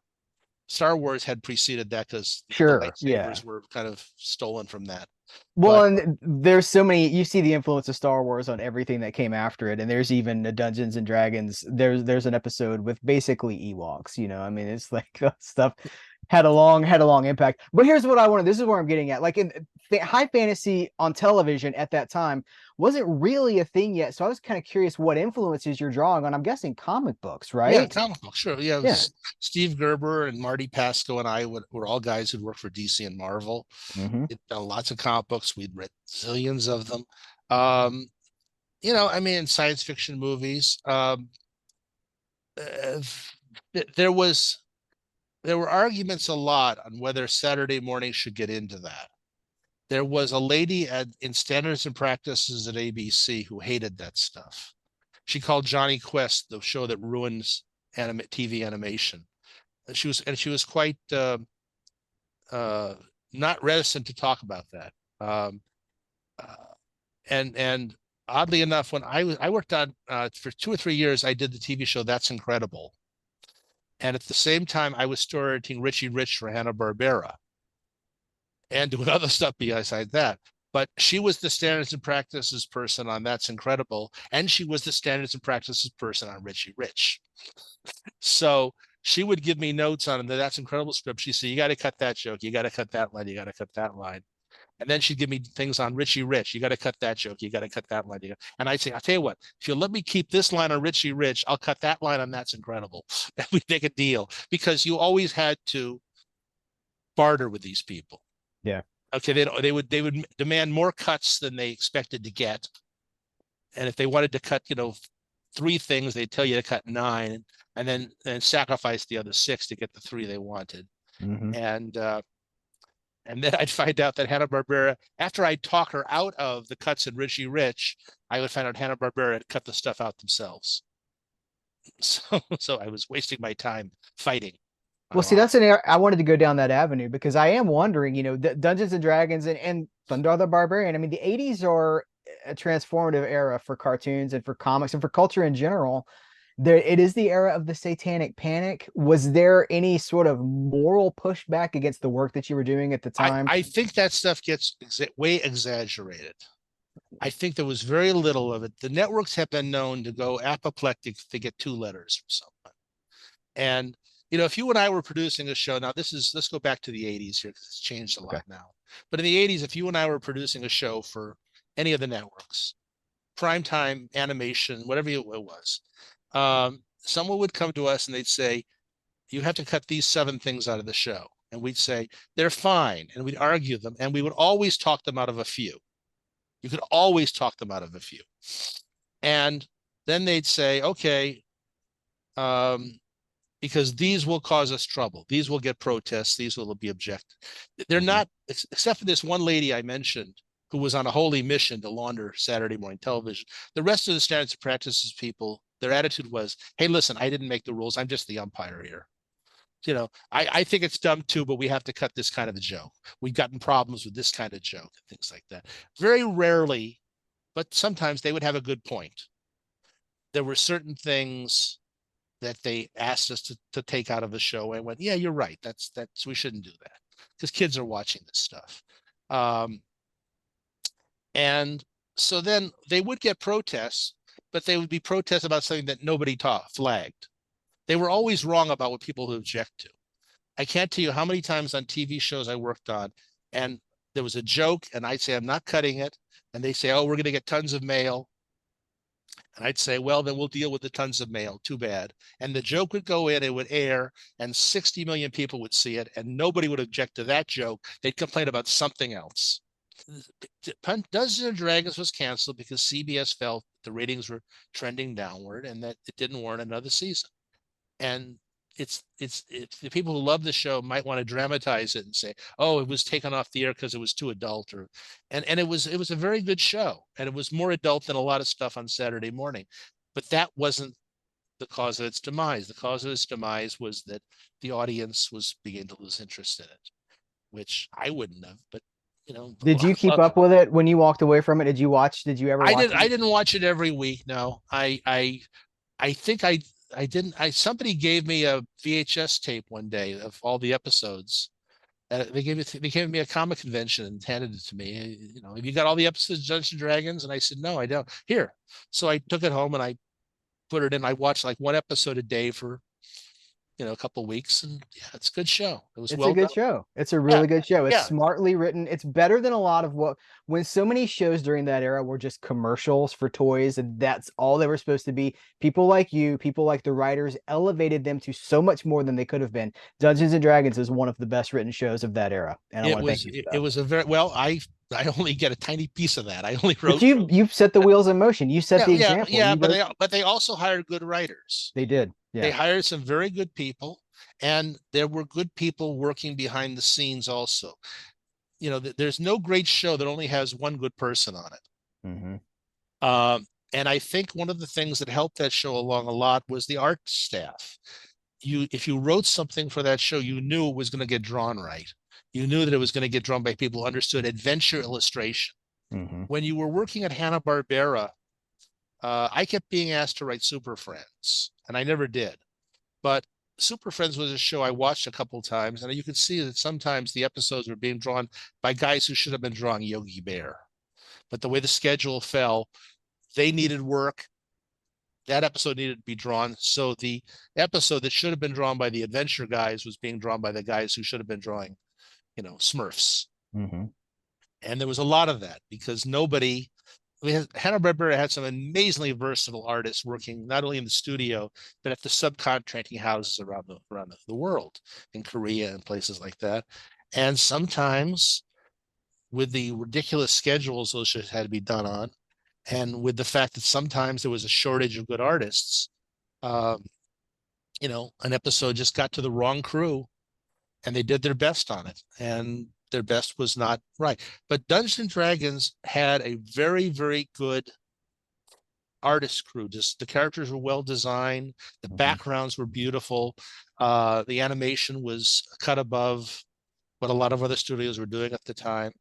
Star Wars had preceded that because the sure. Yeah. lightsabers were kind of stolen from that. Well, But and there's so many. You see the influence of Star Wars on everything that came after it, and there's even the Dungeons and Dragons. There's an episode with basically Ewoks. I mean, it's like that stuff had a long impact. But here's what I wanted. This is where I'm getting at. Like in high fantasy on television at that time wasn't really a thing yet. So I was kind of curious what influences you're drawing on. I'm guessing comic books, yeah, right? comic book, sure. Yeah, Yeah. Steve Gerber and Marty Pasco and I were all guys who'd worked for DC and Marvel. Mm-hmm. We'd done lots of comic books. We'd read zillions of them. I mean, science fiction movies. Uh, there was there were arguments a lot on whether Saturday morning should get into that. There was a lady in Standards and Practices at ABC who hated that stuff. She called Johnny Quest the show that ruins TV animation. And she was quite uh, not reticent to talk about that. Um, uh, and oddly enough, when I worked on for 2 or 3 years, I did the TV show That's Incredible, and at the same time, I was starting Richie Rich for Hanna-Barbera and doing other stuff besides that. But she was the standards and practices person on That's Incredible, and she was the standards and practices person on Richie Rich. So she would give me notes on the That's Incredible script. She said, "You got to cut that joke. You got to cut that line. You got to cut that line." And then she'd give me things on Richie Rich. You got to cut that joke. You got to cut that line. And I'd say, I'll tell you what, if you'll let me keep this line on Richie Rich, I'll cut that line on That's Incredible. And we make a deal because you always had to barter with these people. Yeah. Okay, they would demand more cuts than they expected to get. And if they wanted to cut, 3 things, they'd tell you to cut 9 and then sacrifice the other 6 to get the 3 they wanted. Mm-hmm. And then I'd find out that Hanna-Barbera, after I'd talk her out of the cuts in Richie Rich, I would find out Hanna-Barbera had cut the stuff out themselves. So I was wasting my time fighting. Well, see, Ironically. that's an area I wanted to go down that avenue because I am wondering, Dungeons and Dragons and Thunder the Barbarian. I mean, the 80s are a transformative era for cartoons and for comics and for culture in general. There, it is the era of the Satanic Panic. Was there any sort of moral pushback against the work that you were doing at the time? I think that stuff gets way exaggerated. I think there was very little of it. The networks have been known to go apoplectic if they get two letters from someone. And if you and I were producing a show, now let's go back to the 80s here because it's changed a Okay. lot now. But in the 80s, if you and I were producing a show for any of the networks, primetime animation, whatever it was, someone would come to us and they'd say, you have to cut these 7 things out of the show. And we'd say, they're fine. And we'd argue them. And we would always talk them out of a few. You could always talk them out of a few. And then they'd say, okay, um, because these will cause us trouble. These will get protests. These will be objected. They're Mhm. not, except for this one lady I mentioned who was on a holy mission to launder Saturday morning television. The rest of the standards and practices people, their attitude was, hey, listen, I didn't make the rules. I'm just the umpire here. I think it's dumb too, but we have to cut this kind of a joke. We've gotten problems with this kind of joke and things like that. Very rarely, but sometimes they would have a good point. There were certain things that they asked us to take out of the show. I went, yeah, you're right. We shouldn't do that because kids are watching this stuff. Um, and so then they would get protests, but they would be protests about something that nobody flagged. They were always wrong about what people would object to. I can't tell you how many times on TV shows I worked on, and there was a joke, and I'd say, I'm not cutting it. And they say, oh, we're going to get tons of mail. And I'd say, well, then we'll deal with the tons of mail. Too bad. And the joke would go in, it would air, and 60 million people would see it, and nobody would object to that joke. They'd complain about something else. Dungeons and Dragons was canceled because CBS felt the ratings were trending downward and that it didn't warrant another season. And it's the people who love the show might want to dramatize it and say, oh, it was taken off the air because it was too adult, or and it was a very good show, and it was more adult than a lot of stuff on Saturday morning. But that wasn't the cause of its demise. The cause of its demise was that the audience was beginning to lose interest in it, which I wouldn't have, but Did you keep up with it when you walked away from it? Did you ever watch I it? didn't watch it every week. No, I think I didn't. Somebody gave me a VHS tape one day of all the episodes. They gave me a comic convention and handed it to me. Have you got all the episodes of Dungeons and Dragons? And I said, no, I don't. Here. So I took it home and I put it in. I watched like one episode a day for a couple of weeks, and yeah, it's a good show. It was It's a well done. good show. It's a Yeah, really good show. It's yeah. smartly written. It's better than a lot of when so many shows during that era were just commercials for toys, and that's all they were supposed to be. People like you, people like the writers, elevated them to so much more than they could have been. Dungeons and Dragons is one of the best written shows of that era, and I It want to thank was you for it, it that. was a very well. I only get a tiny piece of that. I only But wrote. you've set the wheels in motion. You set Yeah, the yeah, example. yeah. You But wrote. they also hired good writers. They did. They Yeah. hired some very good people, and there were good people working behind the scenes also. There's no great show that only has one good person on it. Hmm. And I think one of the things that helped that show along a lot was the art staff. If you wrote something for that show, you knew it was going to get drawn right. You knew that it was going to get drawn by people who understood adventure illustration. Hmm. When you were working at Hanna-Barbera, I kept being asked to write Super Friends, and I never did. But Super Friends was a show I watched a couple of times, and you could see that sometimes the episodes were being drawn by guys who should have been drawing Yogi Bear. But the way the schedule fell, they needed work. That episode needed to be drawn. So the episode that should have been drawn by the adventure guys was being drawn by the guys who should have been drawing, Smurfs. Hmm. And there was a lot of that because nobody, Hanna-Barbera had some amazingly versatile artists working not only in the studio, but at the subcontracting houses around the world, in Korea and places like that. And sometimes with the ridiculous schedules those shows had to be done on, and with the fact that sometimes there was a shortage of good artists, um, an episode just got to the wrong crew and they did their best on it. And their best was not right. But Dungeons and Dragons had a very, very good artist crew. Just the characters were well designed, the Hmm. backgrounds were beautiful, the animation was cut above what a lot of other studios were doing at the time.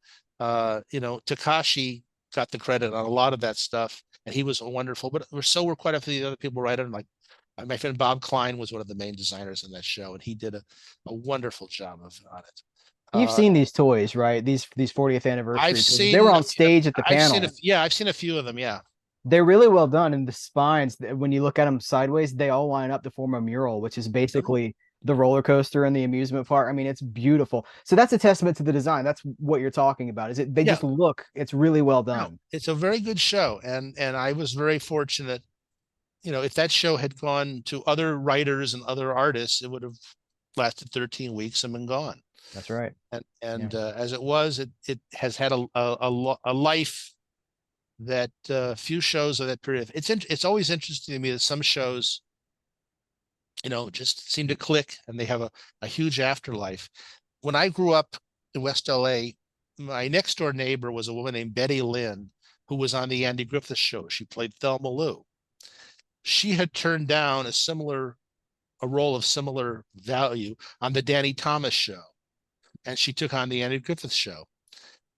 Takashi got the credit on a lot of that stuff, and he was wonderful. But so were quite a few other people writing. Like my friend Bob Klein was one of the main designers in that show, and he did a wonderful job on it. You've Uh, seen these toys, right? These 40th I've anniversary toys. They were seen, on stage at the I've seen, panel. yeah, I've seen a few of them. Yeah, They're really well done, and the spines, when you look at them sideways, they all line up to form a mural, which is oh, basically the roller coaster and the amusement park. I mean, it's beautiful. So that's a testament to the design. That's what you're talking about. Is it? They yeah. just look. It's really well No, done. it's a very good show, and I was very fortunate. If that show had gone to other writers and other artists, it would have lasted 13 weeks and been gone. That's right. And Yeah. as it was, it has had a life that few shows of that period. It's always interesting to me that some shows, just seem to click and they have a huge afterlife. When I grew up in West LA, my next door neighbor was a woman named Betty Lynn, who was on the Andy Griffith Show. She played Thelma Lou. She had turned down a role of similar value on the Danny Thomas Show, and she took on the Andy Griffith Show.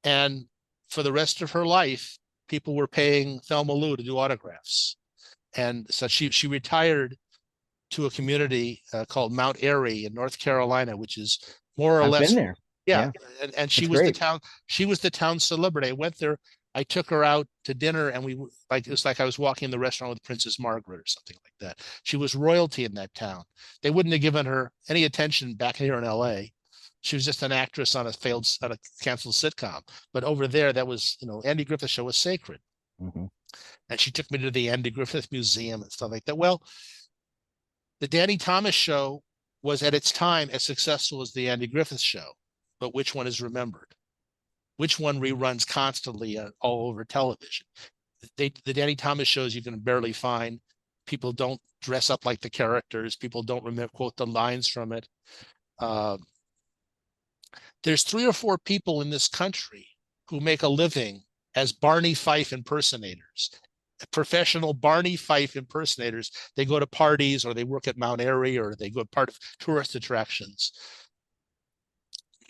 And for the rest of her life, people were paying Thelma Lou to do autographs. And so she retired to a community called Mount Airy in North Carolina, which is more or I've been less, there. yeah. Yeah. And It's great. she was the town celebrity. I went there. I took her out to dinner, and it was like I was walking in the restaurant with Princess Margaret or something like that. She was royalty in that town. They wouldn't have given her any attention back here in LA. She was just an actress on a canceled sitcom. But over there, that was, Andy Griffith Show was sacred. Hmm. And she took me to the Andy Griffith Museum and stuff like that. Well, the Danny Thomas Show was at its time as successful as the Andy Griffith Show, but which one is remembered? Which one reruns constantly all over television? The Danny Thomas shows you can barely find. People don't dress up like the characters. People don't remember quote the lines from it. Uh, there's 3 or 4 people in this country who make a living as Barney Fife impersonators, professional Barney Fife impersonators. They go to parties or they work at Mount Airy or they go part of tourist attractions.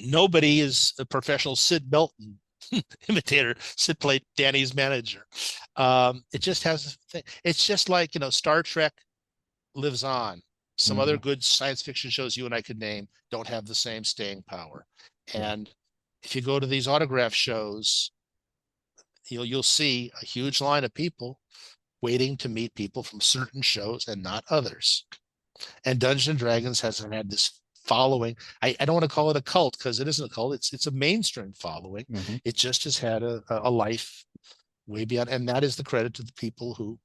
Nobody is a professional Sid Belton imitator. Sid played Danny's manager. It just has, it's just like, Star Trek lives on. Some other Hmm. good science fiction shows you and I could name don't have the same staying power. Yeah. And if you go to these autograph shows, you'll see a huge line of people waiting to meet people from certain shows and not others. And Dungeons and Dragons hasn't had this following. I don't want to call it a cult because it isn't a cult. It's a mainstream following. Hmm. It just has had a life way beyond, and that is the credit to the people who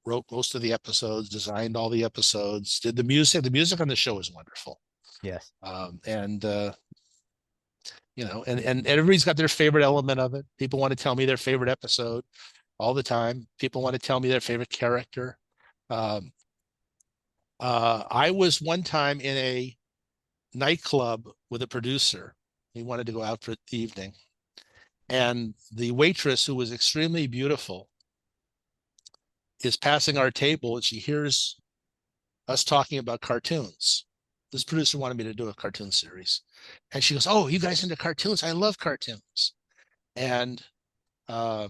wrote most of the episodes, designed all the episodes, did the music. The music on the show is wonderful. Yes. And and everybody's got their favorite element of it. People want to tell me their favorite episode all the time. People want to tell me their favorite character. Um, I was one time in a nightclub with a producer. He wanted to go out for the evening. And the waitress, who was extremely beautiful, is passing our table and she hears us talking about cartoons. This producer wanted me to do a cartoon series. And she goes, "Oh, you guys into cartoons? I love cartoons." And uh,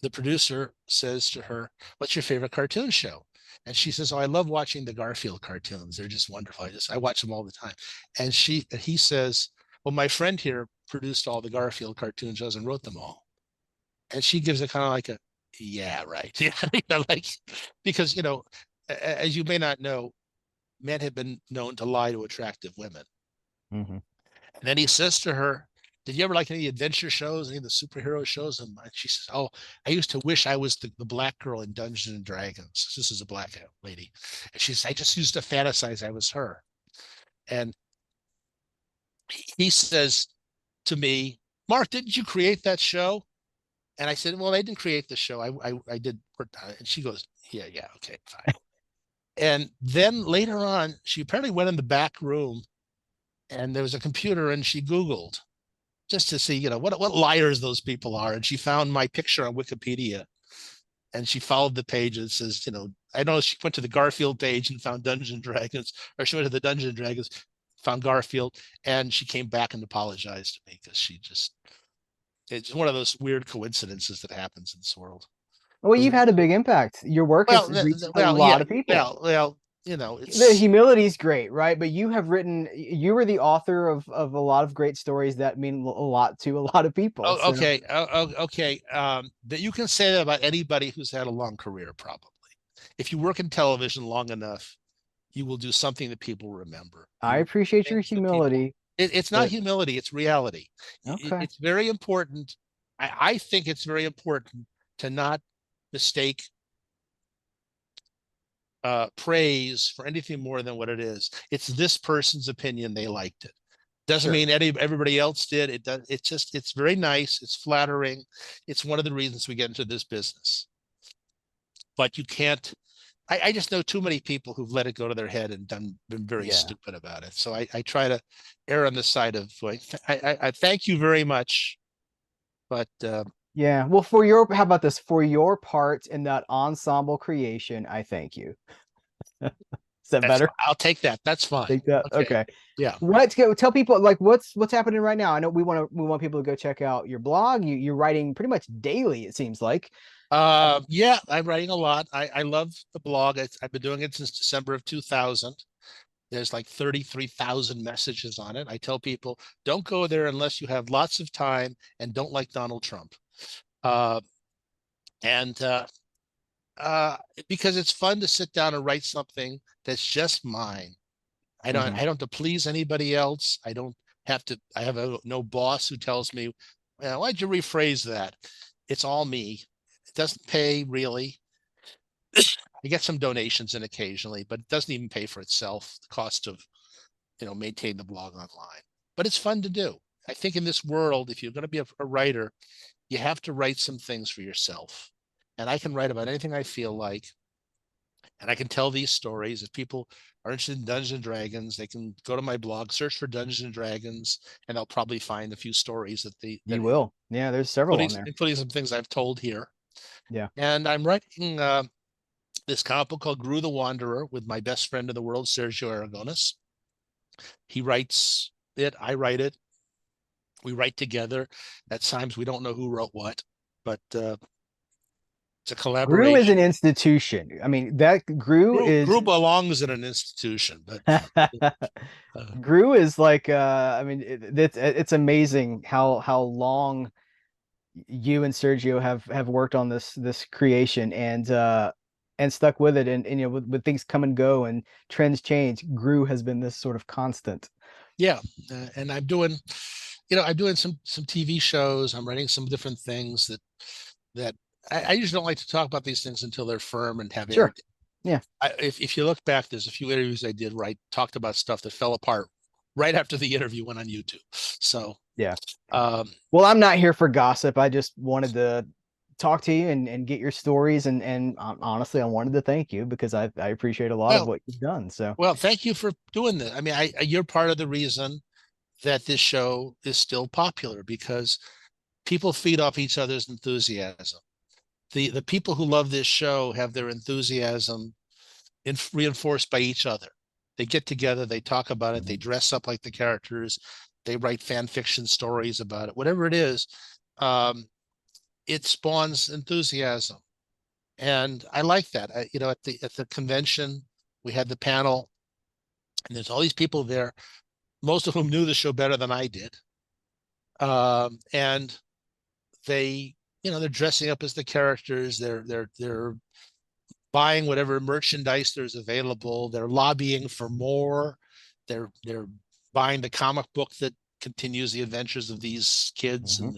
the producer says to her, "What's your favorite cartoon show?" And she says, "Oh, I love watching the Garfield cartoons. They're just wonderful. I watch them all the time." And he says, "Well, my friend here produced all the Garfield cartoon shows and wrote them all." And she gives it kind of like a, "Yeah, right." Yeah, like because as you may not know, men have been known to lie to attractive women. Hmm. And then he says to her, "Did you ever like any adventure shows, any of the superhero shows?" And she says, "Oh, I used to wish I was the black girl in Dungeons and Dragons." This is a black lady. And she says, "I just used to fantasize I was her." And he says to me, "Mark, didn't you create that show?" And I said, "Well, I didn't create the show. I did work on it." And she goes, "Yeah, yeah, okay, fine." And then later on, she apparently went in the back room and there was a computer and she Googled just to see, what liars those people are. And she found my picture on Wikipedia. and she followed the page and says, I know she went to the Garfield page and found Dungeons and Dragons, or she went to the Dungeons and Dragons, found Garfield, and she came back and apologized to me because it's one of those weird coincidences that happens in this world. Well, you've had a big impact. Your work has Well, reached a well, yeah, lot of people. well, The it's humility is great, right? But you were the author of a lot of great stories that mean a lot to a lot of people. oh, So okay, okay. That you can say that about anybody who's had a long career, probably. If you work in television long enough, you will do something that people remember. I You appreciate your things that people. humility, It's not but humility; it's reality. okay. It's very important. I think it's very important to not mistake praise for anything more than what it is. It's this person's opinion; they liked it. Doesn't Sure. mean everybody else did. It does. It's very nice. It's flattering. It's one of the reasons we get into this business. But you can't. I just know too many people who've let it go to their head and been very Yeah. stupid about it. So I try to err on the side of going. I thank you very much, but Yeah. Well, how about this? For your part in that ensemble creation, I thank you. Is that that's better? I'll take that. That's fine. Take that. Okay. Okay. Yeah. Let's go tell people like what's happening right now. I know we want people to go check out your blog. You're writing pretty much daily, it seems like. Yeah, I'm writing a lot. I love the blog. I've been doing it since December of 2000. There's like 33,000 messages on it. I tell people don't go there unless you have lots of time and don't like Donald Trump. Uh, and uh, because it's fun to sit down and write something that's just mine. Mhm. I don't have to please anybody else. I don't have to. I have no boss who tells me, well, why'd you rephrase that? It's all me. It doesn't pay really. I get some donations in occasionally, but it doesn't even pay for itself. The cost of maintain the blog online. But it's fun to do. I think in this world, if you're going to be a writer, you have to write some things for yourself. And I can write about anything I feel like, and I can tell these stories. If people are interested in Dungeons and Dragons, they can go to my blog, search for Dungeons and Dragons, and they'll probably find a few stories You will. Yeah, there's several on there. including some things I've told here. Yeah. And I'm writing this comic book called Gru the Wanderer with my best friend in the world, Sergio Aragonis. He writes it, I write it. We write together. At times we don't know who wrote what, but it's a Gru is collaboration. an institution. I mean, that Gru is Gru belongs in an institution, but Gru is like I mean it's amazing how long you and Sergio have worked on this creation and stuck with it and with things come and go and trends change. Gru has been this sort of constant. yeah, and I'm doing some TV shows. I'm writing some different things that I usually don't like to talk about these things until they're firm and have Sure. aired. Yeah. If you look back, there's a few interviews I did where I talked about stuff that fell apart right after the interview went on YouTube. So, Yeah. um, Well, I'm not here for gossip. I just wanted to talk to you and get your stories and honestly, I wanted to thank you because I appreciate a lot of well, what you've done. So, thank you for doing this. I mean, you're part of the reason that this show is still popular because people feed off each other's enthusiasm. The people who love this show have their enthusiasm reinforced by each other. They get together, they talk about it, they mhm. dress up like the characters, they write fan fiction stories about it. Whatever it is, um, it spawns enthusiasm, and I like that. At the convention, we had the panel, and there's all these people there, most of whom knew the show better than I did, and they they're dressing up as the characters. They're buying whatever merchandise there's available. They're lobbying for more. They're buying the comic book that continues the adventures of these kids Mhm.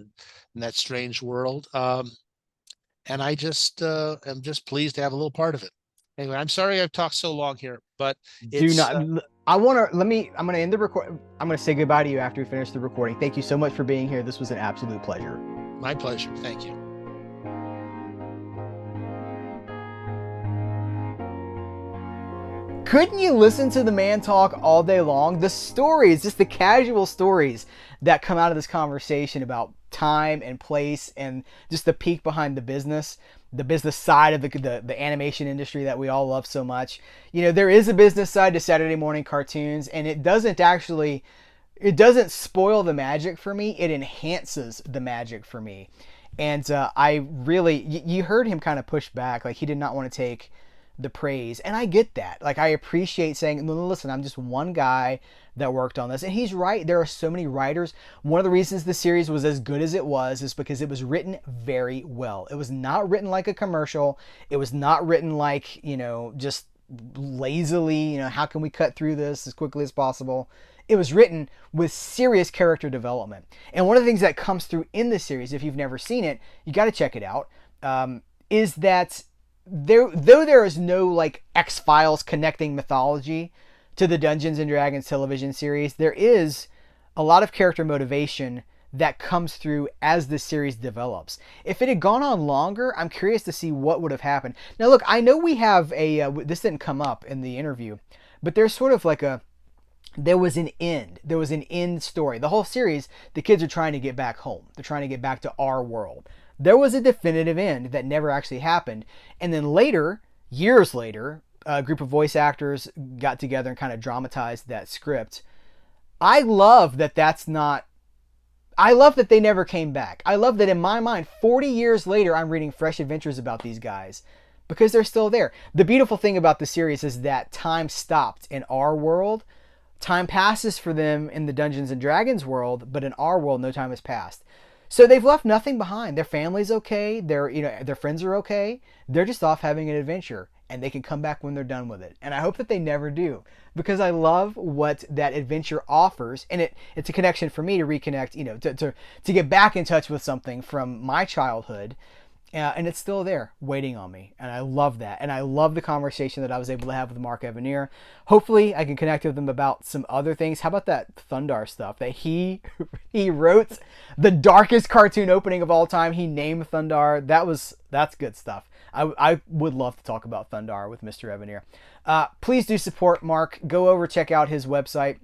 in that strange world. And I just am just pleased to have a little part of it. Anyway, I'm sorry I've talked so long here, but Do it's not. I want to I'm going to end the record. I'm going to say goodbye to you after we finish the recording. Thank you so much for being here. This was an absolute pleasure. my pleasure. Thank you. Couldn't you listen to the man talk all day long? The stories, just the casual stories that come out of this conversation about time and place and just the peek behind the business side of the animation industry that we all love so much. You know, there is a business side to Saturday morning cartoons, and it doesn't spoil the magic for me. It enhances the magic for me. And I really, you heard him kind of push back, like he did not want to take the praise. And I get that. Like, I appreciate saying, listen, I'm just one guy that worked on this. And he's right. There are so many writers. One of the reasons the series was as good as it was is because it was written very well. It was not written like a commercial. It was not written like, you know, just lazily, you know, how can we cut through this as quickly as possible? It was written with serious character development. And one of the things that comes through in the series, if you've never seen it, you got to check it out, is that though there is no like X-Files connecting mythology to the Dungeons and Dragons television series, there is a lot of character motivation that comes through as the series develops. If it had gone on longer, I'm curious to see what would have happened. Now look, I know we have this didn't come up in the interview, but there's sort of like there was an end story. The whole series, the kids are trying to get back home. They're trying to get back to our world. There was a definitive end that never actually happened. And then later, years later, a group of voice actors got together and kind of dramatized that script. I love that they never came back. I love that in my mind, 40 years later, I'm reading fresh adventures about these guys because they're still there. The beautiful thing about the series is that time stopped in our world. Time passes for them in the Dungeons and Dragons world, but in our world, no time has passed. So they've left nothing behind. Their family's okay. Their friends are okay. They're just off having an adventure, and they can come back when they're done with it. And I hope that they never do, because I love what that adventure offers, and it's a connection for me to reconnect, you know, to get back in touch with something from my childhood. And it's still there waiting on me. And I love that. And I love the conversation that I was able to have with Mark Evanier. Hopefully I can connect with him about some other things. How about that Thundar stuff that he wrote the darkest cartoon opening of all time. He named Thundar. That's good stuff. I would love to talk about Thundar with Mr. Evanier. Please do support Mark. Go over, check out his website.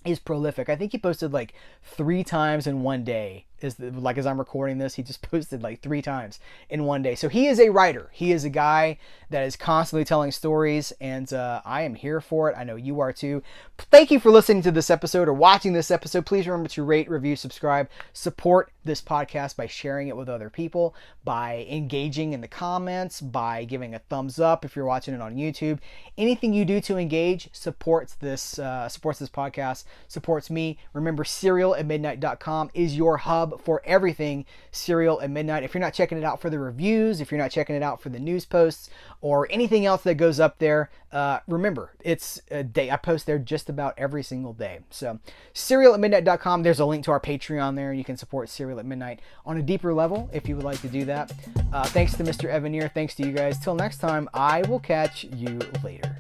He's prolific. I think he posted like 3 times in one day. As I'm recording this, he just posted like 3 times in one day. So he is a writer. He is a guy that is constantly telling stories, and I am here for it. I know you are too. Thank you for listening to this episode or watching this episode. Please remember to rate, review, subscribe, support this podcast by sharing it with other people, by engaging in the comments, by giving a thumbs up if you're watching it on YouTube. Anything you do to engage supports this podcast, supports me. Remember, CerealAtMidnite.com is your hub for everything Cereal at Midnight. If you're not checking it out for the reviews, if you're not checking it out for the news posts or anything else that goes up there, remember, it's a day. I post there just about every single day. So CerealAtMidnite.com, there's a link to our Patreon there. You can support Cereal at Midnight on a deeper level if you would like to do that. Thanks to Mr. Evanier. Thanks to you guys. Till next time, I will catch you later.